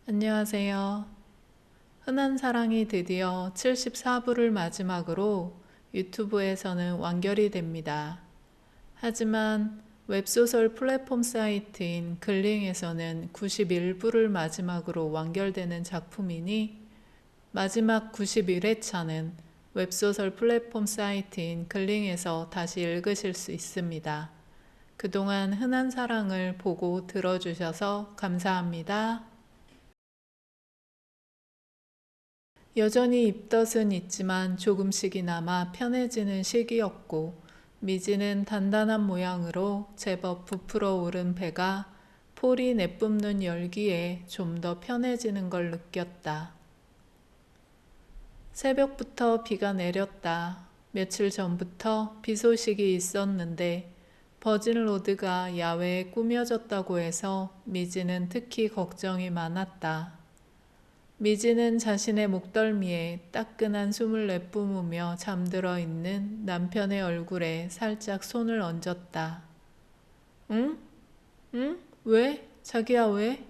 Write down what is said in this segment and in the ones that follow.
안녕하세요. 흔한 사랑이 드디어 74부를 마지막으로 유튜브에서는 완결이 됩니다. 하지만 웹소설 플랫폼 사이트인 글링에서는 91부를 마지막으로 완결되는 작품이니 마지막 91회차는 웹소설 플랫폼 사이트인 글링에서 다시 읽으실 수 있습니다. 그동안 흔한 사랑을 보고 들어주셔서 감사합니다. 여전히 입덧은 있지만 조금씩이나마 편해지는 시기였고 미지는 단단한 모양으로 제법 부풀어 오른 배가 폴이 내뿜는 열기에 좀 더 편해지는 걸 느꼈다. 새벽부터 비가 내렸다. 며칠 전부터 비 소식이 있었는데 버진로드가 야외에 꾸며졌다고 해서 미지는 특히 걱정이 많았다. 미지는 자신의 목덜미에 따끈한 숨을 내뿜으며 잠들어 있는 남편의 얼굴에 살짝 손을 얹었다. 응? 응? 왜? 자기야, 왜?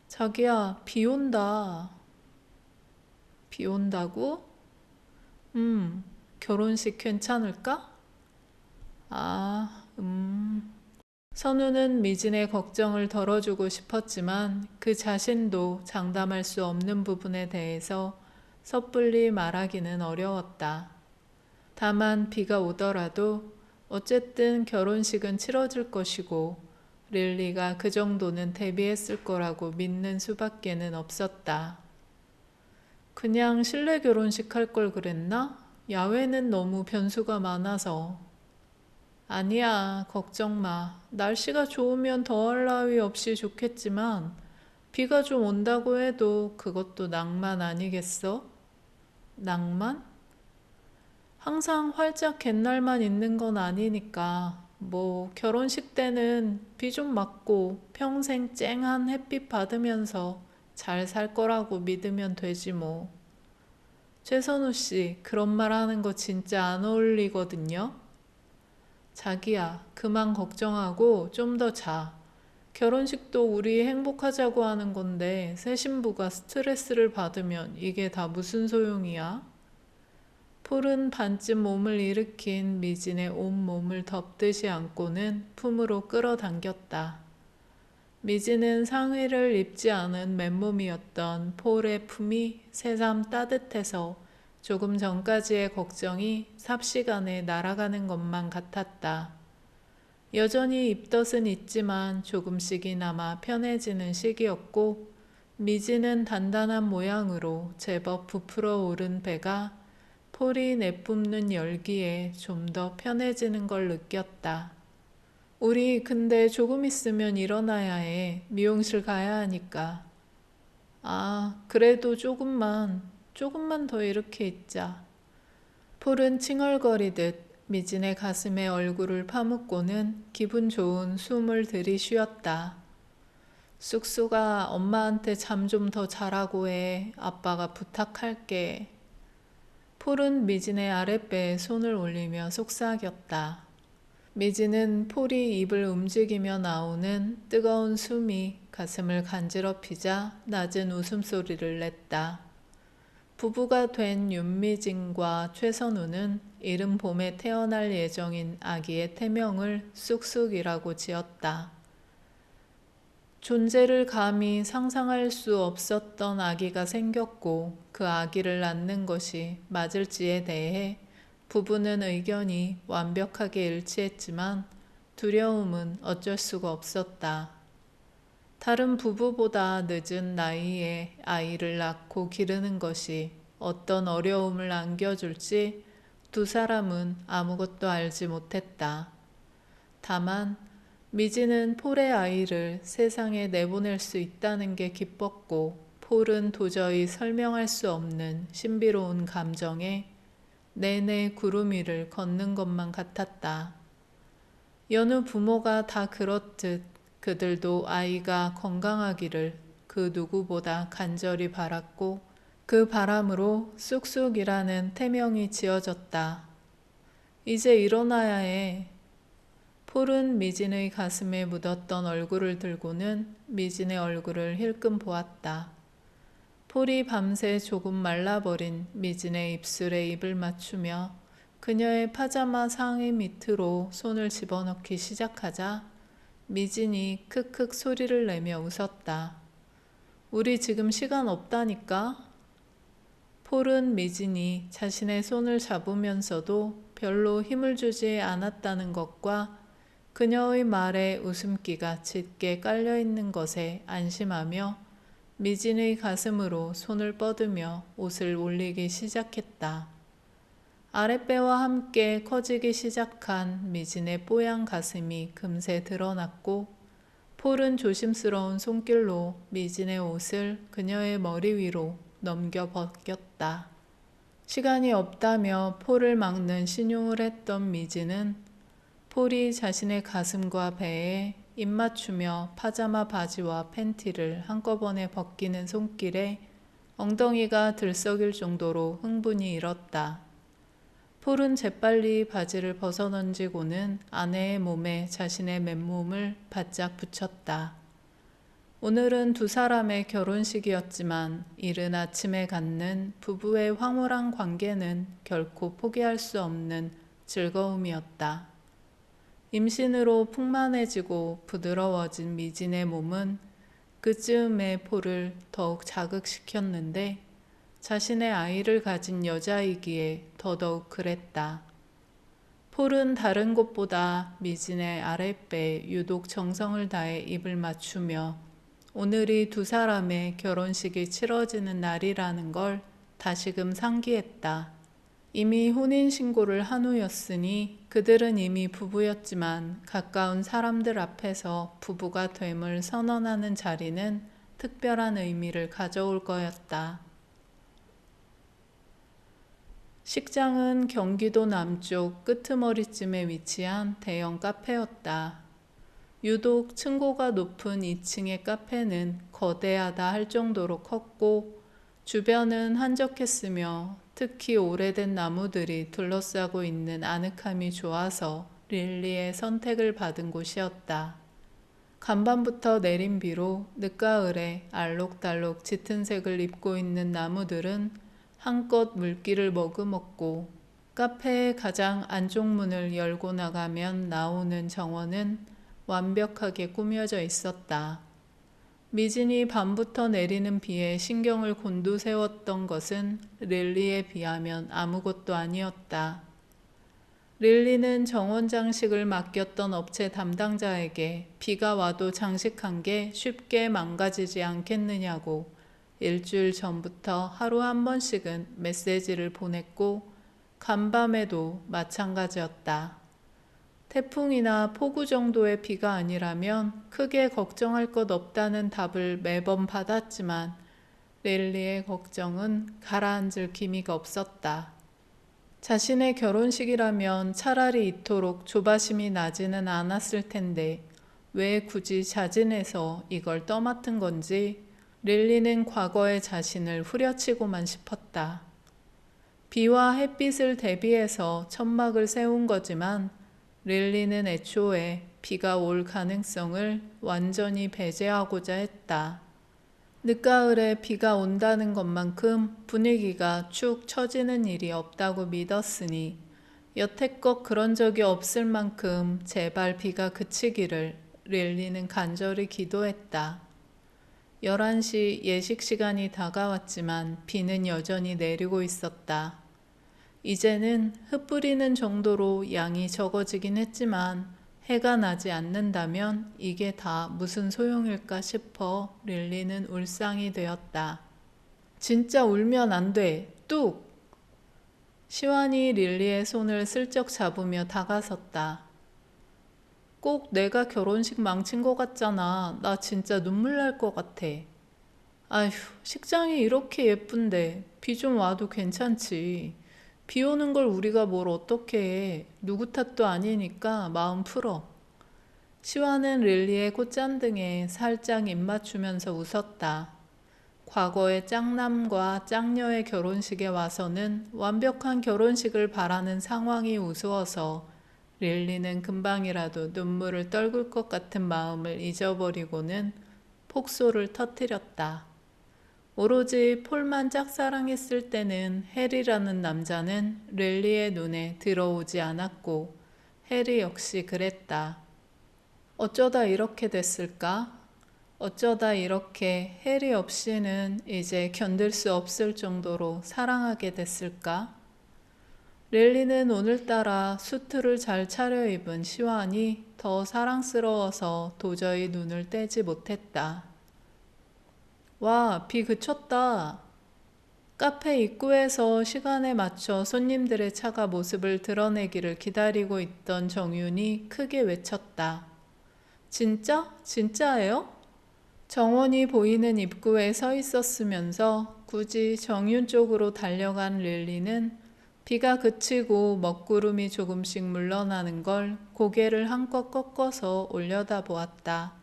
자기야, 비 온다. 비 온다고? 결혼식 괜찮을까? 아, 선우는 미진의 걱정을 덜어주고 싶었지만 그 자신도 장담할 수 없는 부분에 대해서 섣불리 말하기는 어려웠다. 다만 비가 오더라도 어쨌든 결혼식은 치러질 것이고 릴리가 그 정도는 대비했을 거라고 믿는 수밖에는 없었다. 그냥 실내 결혼식 할 걸 그랬나? 야외는 너무 변수가 많아서. 아니야, 걱정 마. 날씨가 좋으면 더할 나위 없이 좋겠지만 비가 좀 온다고 해도 그것도 낭만 아니겠어? 낭만? 항상 활짝 갯날만 있는 건 아니니까 뭐 결혼식 때는 비 좀 맞고 평생 쨍한 햇빛 받으면서 잘 살 거라고 믿으면 되지 뭐. 최선우 씨, 그런 말 하는 거 진짜 안 어울리거든요? 자기야, 그만 걱정하고 좀 더 자. 결혼식도 우리 행복하자고 하는 건데 새 신부가 스트레스를 받으면 이게 다 무슨 소용이야? 폴은 반쯤 몸을 일으킨 미진의 온몸을 덮듯이 안고는 품으로 끌어당겼다. 미진은 상의를 입지 않은 맨몸이었던 폴의 품이 새삼 따뜻해서 조금 전까지의 걱정이 삽시간에 날아가는 것만 같았다. 여전히 입덧은 있지만 조금씩이나마 편해지는 시기였고 미지는 단단한 모양으로 제법 부풀어 오른 배가 폴이 내뿜는 열기에 좀 더 편해지는 걸 느꼈다. 우리 근데 조금 있으면 일어나야 해. 미용실 가야 하니까. 아, 그래도 조금만 더 이렇게 있자. 폴은 칭얼거리듯 미진의 가슴에 얼굴을 파묻고는 기분 좋은 숨을 들이쉬었다. 쑥쑥아, 엄마한테 잠 좀 더 자라고 해. 아빠가 부탁할게. 폴은 미진의 아랫배에 손을 올리며 속삭였다. 미진은 폴이 입을 움직이며 나오는 뜨거운 숨이 가슴을 간지럽히자 낮은 웃음소리를 냈다. 부부가 된 윤미진과 최선우는 이른 봄에 태어날 예정인 아기의 태명을 쑥쑥이라고 지었다. 존재를 감히 상상할 수 없었던 아기가 생겼고 그 아기를 낳는 것이 맞을지에 대해 부부는 의견이 완벽하게 일치했지만 두려움은 어쩔 수가 없었다. 다른 부부보다 늦은 나이에 아이를 낳고 기르는 것이 어떤 어려움을 안겨줄지 두 사람은 아무것도 알지 못했다. 다만 미지는 폴의 아이를 세상에 내보낼 수 있다는 게 기뻤고 폴은 도저히 설명할 수 없는 신비로운 감정에 내내 구름 위를 걷는 것만 같았다. 여느 부모가 다 그렇듯 그들도 아이가 건강하기를 그 누구보다 간절히 바랐고 그 바람으로 쑥쑥이라는 태명이 지어졌다. 이제 일어나야 해. 폴은 미진의 가슴에 묻었던 얼굴을 들고는 미진의 얼굴을 힐끔 보았다. 폴이 밤새 조금 말라버린 미진의 입술에 입을 맞추며 그녀의 파자마 상의 밑으로 손을 집어넣기 시작하자 미진이 크크 소리를 내며 웃었다. 우리 지금 시간 없다니까? 폴은 미진이 자신의 손을 잡으면서도 별로 힘을 주지 않았다는 것과 그녀의 말에 웃음기가 짙게 깔려있는 것에 안심하며 미진의 가슴으로 손을 뻗으며 옷을 올리기 시작했다. 아랫배와 함께 커지기 시작한 미진의 뽀얀 가슴이 금세 드러났고 폴은 조심스러운 손길로 미진의 옷을 그녀의 머리 위로 넘겨 벗겼다. 시간이 없다며 폴을 막는 신용을 했던 미진은 폴이 자신의 가슴과 배에 입 맞추며 파자마 바지와 팬티를 한꺼번에 벗기는 손길에 엉덩이가 들썩일 정도로 흥분이 일었다. 폴은 재빨리 바지를 벗어던지고는 아내의 몸에 자신의 맨몸을 바짝 붙였다. 오늘은 두 사람의 결혼식이었지만 이른 아침에 갖는 부부의 황홀한 관계는 결코 포기할 수 없는 즐거움이었다. 임신으로 풍만해지고 부드러워진 미진의 몸은 그즈음에 폴을 더욱 자극시켰는데 자신의 아이를 가진 여자이기에 더더욱 그랬다. 폴은 다른 곳보다 미진의 아랫배에 유독 정성을 다해 입을 맞추며 오늘이 두 사람의 결혼식이 치러지는 날이라는 걸 다시금 상기했다. 이미 혼인신고를 한 후였으니 그들은 이미 부부였지만 가까운 사람들 앞에서 부부가 됨을 선언하는 자리는 특별한 의미를 가져올 거였다. 식장은 경기도 남쪽 끄트머리쯤에 위치한 대형 카페였다. 유독 층고가 높은 2층의 카페는 거대하다 할 정도로 컸고 주변은 한적했으며 특히 오래된 나무들이 둘러싸고 있는 아늑함이 좋아서 릴리의 선택을 받은 곳이었다. 간밤부터 내린 비로 늦가을에 알록달록 짙은 색을 입고 있는 나무들은 한껏 물기를 머금었고 카페의 가장 안쪽 문을 열고 나가면 나오는 정원은 완벽하게 꾸며져 있었다. 미진이 밤부터 내리는 비에 신경을 곤두세웠던 것은 릴리에 비하면 아무것도 아니었다. 릴리는 정원 장식을 맡겼던 업체 담당자에게 비가 와도 장식한 게 쉽게 망가지지 않겠느냐고 일주일 전부터 하루 한 번씩은 메시지를 보냈고 간밤에도 마찬가지였다. 태풍이나 폭우 정도의 비가 아니라면 크게 걱정할 것 없다는 답을 매번 받았지만 릴리의 걱정은 가라앉을 기미가 없었다. 자신의 결혼식이라면 차라리 이토록 조바심이 나지는 않았을 텐데 왜 굳이 자진해서 이걸 떠맡은 건지 릴리는 과거의 자신을 후려치고만 싶었다. 비와 햇빛을 대비해서 천막을 세운 거지만 릴리는 애초에 비가 올 가능성을 완전히 배제하고자 했다. 늦가을에 비가 온다는 것만큼 분위기가 축 처지는 일이 없다고 믿었으니 여태껏 그런 적이 없을 만큼 제발 비가 그치기를 릴리는 간절히 기도했다. 11시 예식 시간이 다가왔지만 비는 여전히 내리고 있었다. 이제는 흩뿌리는 정도로 양이 적어지긴 했지만 해가 나지 않는다면 이게 다 무슨 소용일까 싶어 릴리는 울상이 되었다. 진짜 울면 안 돼. 뚝! 시완이 릴리의 손을 슬쩍 잡으며 다가섰다. 꼭 내가 결혼식 망친 것 같잖아. 나 진짜 눈물 날 것 같아. 아휴, 식장이 이렇게 예쁜데 비 좀 와도 괜찮지. 비 오는 걸 우리가 뭘 어떻게 해. 누구 탓도 아니니까 마음 풀어. 시완은 릴리의 콧잔등에 살짝 입맞추면서 웃었다. 과거의 짝남과 짝녀의 결혼식에 와서는 완벽한 결혼식을 바라는 상황이 우스워서 릴리는 금방이라도 눈물을 떨굴 것 같은 마음을 잊어버리고는 폭소를 터뜨렸다. 오로지 폴만 짝사랑했을 때는 해리라는 남자는 릴리의 눈에 들어오지 않았고 해리 역시 그랬다. 어쩌다 이렇게 됐을까? 어쩌다 이렇게 해리 없이는 이제 견딜 수 없을 정도로 사랑하게 됐을까? 릴리는 오늘따라 수트를 잘 차려입은 시완이 더 사랑스러워서 도저히 눈을 떼지 못했다. 와, 비 그쳤다. 카페 입구에서 시간에 맞춰 손님들의 차가 모습을 드러내기를 기다리고 있던 정윤이 크게 외쳤다. 진짜? 진짜예요? 정원이 보이는 입구에 서 있었으면서 굳이 정윤 쪽으로 달려간 릴리는 비가 그치고 먹구름이 조금씩 물러나는 걸 고개를 한껏 꺾어서 올려다보았다.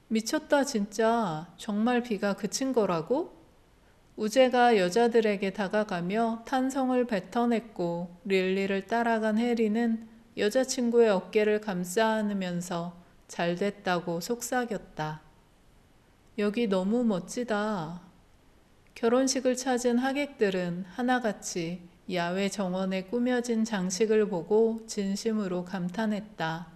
미쳤다 진짜. 정말 비가 그친 거라고? 우재가 여자들에게 다가가며 탄성을 뱉어냈고 릴리를 따라간 해리는 여자친구의 어깨를 감싸 안으면서 잘됐다고 속삭였다. 여기 너무 멋지다. 결혼식을 찾은 하객들은 하나같이 야외 정원에 꾸며진 장식을 보고 진심으로 감탄했다.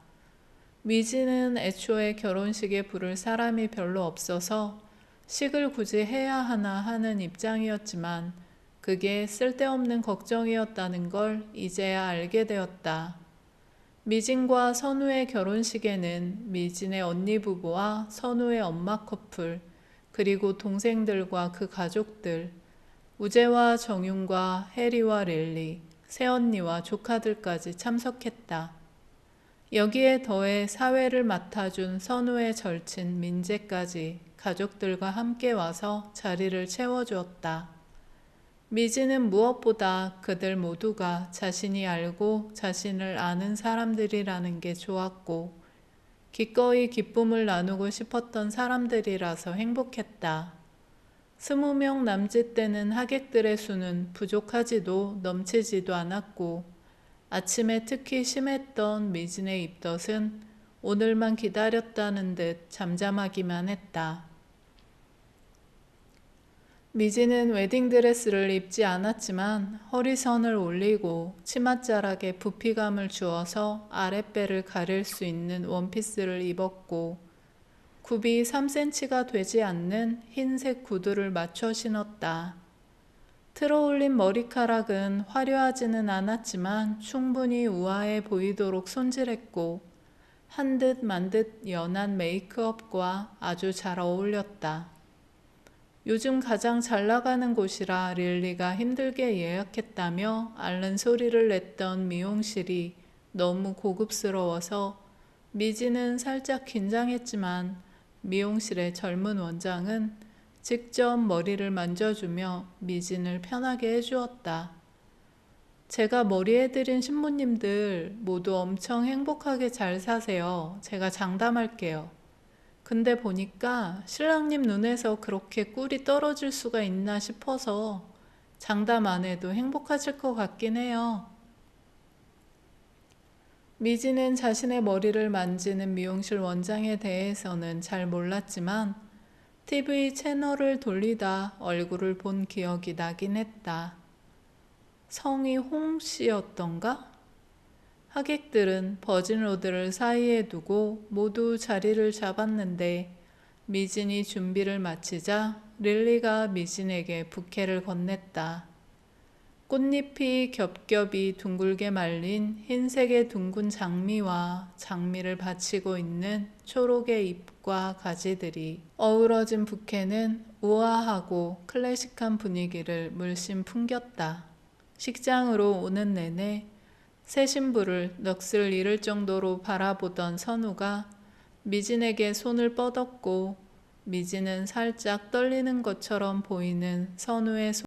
미지는 애초에 결혼식에 부를 사람이 별로 없어서 식을 굳이 해야 하나 하는 입장이었지만 그게 쓸데없는 걱정이었다는 걸 이제야 알게 되었다. 미진과 선우의 결혼식에는 미진의 언니 부부와 선우의 엄마 커플, 그리고 동생들과 그 가족들, 우재와 정윤과 해리와 릴리, 새언니와 조카들까지 참석했다. 여기에 더해 사회를 맡아준 선우의 절친 민재까지 가족들과 함께 와서 자리를 채워주었다. 미지는 무엇보다 그들 모두가 자신이 알고 자신을 아는 사람들이라는 게 좋았고 기꺼이 기쁨을 나누고 싶었던 사람들이라서 행복했다. 20명 남짓 되는 하객들의 수는 부족하지도 넘치지도 않았고 아침에 특히 심했던 미진의 입덧은 오늘만 기다렸다는 듯 잠잠하기만 했다. 미진은 웨딩드레스를 입지 않았지만 허리선을 올리고 치맛자락에 부피감을 주어서 아랫배를 가릴 수 있는 원피스를 입었고 굽이 3cm가 되지 않는 흰색 구두를 맞춰 신었다. 틀어올린 머리카락은 화려하지는 않았지만 충분히 우아해 보이도록 손질했고 한 듯 만 듯 연한 메이크업과 아주 잘 어울렸다. 요즘 가장 잘 나가는 곳이라 릴리가 힘들게 예약했다며 앓는 소리를 냈던 미용실이 너무 고급스러워서 미지는 살짝 긴장했지만 미용실의 젊은 원장은 직접 머리를 만져주며 미진을 편하게 해주었다. 제가 머리해드린 신부님들 모두 엄청 행복하게 잘 사세요. 제가 장담할게요. 근데 보니까 신랑님 눈에서 그렇게 꿀이 떨어질 수가 있나 싶어서 장담 안 해도 행복하실 것 같긴 해요. 미지는 자신의 머리를 만지는 미용실 원장에 대해서는 잘 몰랐지만 TV 채널을 돌리다 얼굴을 본 기억이 나긴 했다. 성이 홍 씨였던가? 하객들은 버진로드를 사이에 두고 모두 자리를 잡았는데 미진이 준비를 마치자 릴리가 미진에게 부케를 건넸다. 꽃잎이 겹겹이 둥글게 말린 흰색의 둥근 장미와 장미를 받치고 있는 초록의 잎과 가지들이 어우러진 부케는 우아하고 클래식한 분위기를 물씬 풍겼다. 식장으로 오는 내내 새 신부를 넋을 잃을 정도로 바라보던 선우가 미진에게 손을 뻗었고 미진은 살짝 떨리는 것처럼 보이는 선우의